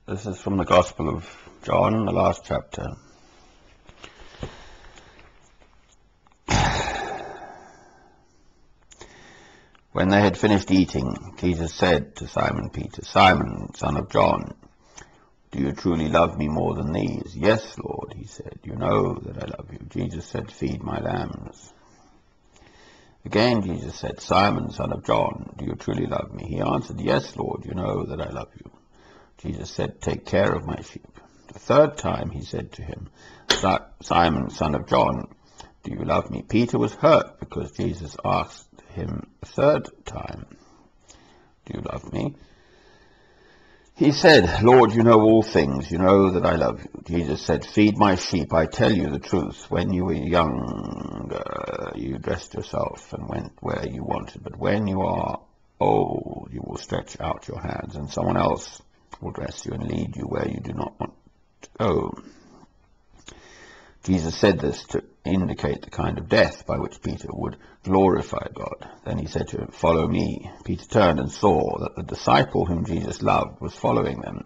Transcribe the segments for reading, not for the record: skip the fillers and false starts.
This is from the Gospel of John, the last chapter. When they had finished eating, Jesus said to Simon Peter, "Simon, son of John, do you truly love me more than these?" "Yes, Lord," he said, "you know that I love you." Jesus said, "Feed my lambs." Again Jesus said, "Simon, son of John, do you truly love me?" He answered, "Yes, Lord, you know that I love you." Jesus said, "Take care of my sheep." The third time he said to him, "Simon, son of John, do you love me?" Peter was hurt because Jesus asked him a third time, "Do you love me?" He said, "Lord, you know all things. You know that I love you." Jesus said, "Feed my sheep. I tell you the truth. When you were younger, you dressed yourself and went where you wanted. But when you are old, you will stretch out your hands, and someone else will dress you and lead you where you do not want to go." Jesus said this to indicate the kind of death by which Peter would glorify God. Then he said to him, "Follow me." Peter turned and saw that the disciple whom Jesus loved was following them.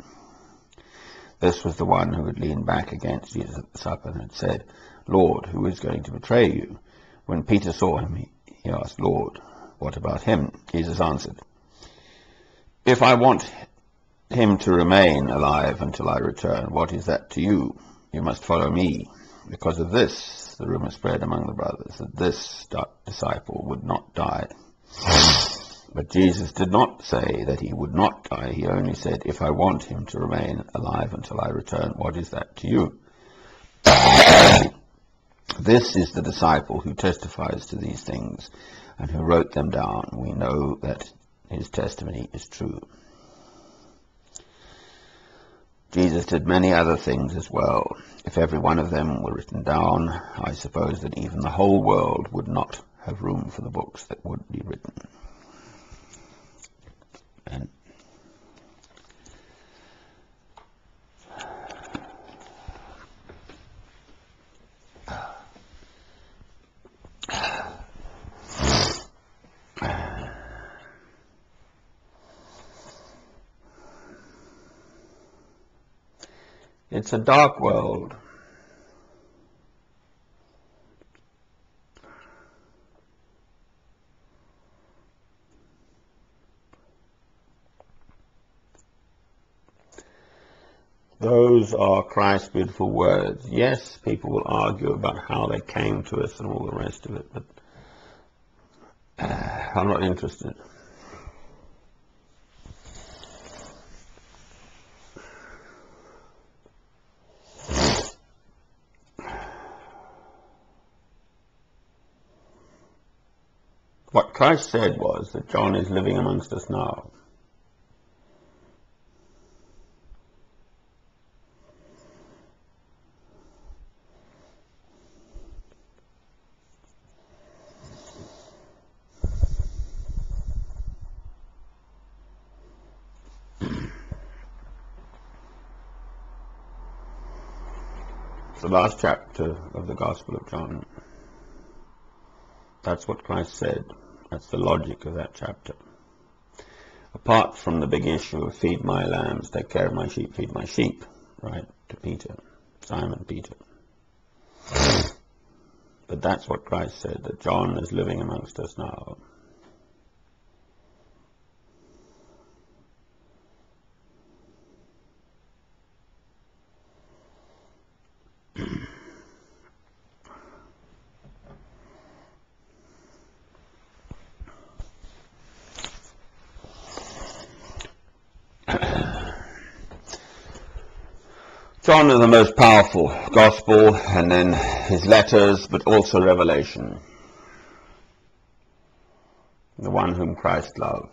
This was the one who had leaned back against Jesus at the supper and had said, "Lord, who is going to betray you?" When Peter saw him, he asked, "Lord, what about him?" Jesus answered, "If I want him to remain alive until I return, what is that to you? You must follow me." Because of this, the rumor spread among the brothers that this disciple would not die. But Jesus did not say that he would not die. He only said, "If I want him to remain alive until I return, what is that to you?" This is the disciple who testifies to these things and who wrote them down. We know that his testimony is true. Jesus did many other things as well. If every one of them were written down, I suppose that even the whole world would not have room for the books that would be written. And it's a dark world. Those are Christ's beautiful words. Yes, people will argue about how they came to us and all the rest of it, but I'm not interested. What Christ said was that John is living amongst us now. It's the last chapter of the Gospel of John. That's what Christ said. That's the logic of that chapter. Apart from the big issue of feed my lambs, take care of my sheep, feed my sheep, right, to Peter, Simon Peter. But that's what Christ said, that John is living amongst us now. John is the most powerful gospel, and then his letters, but also Revelation. The one whom Christ loved.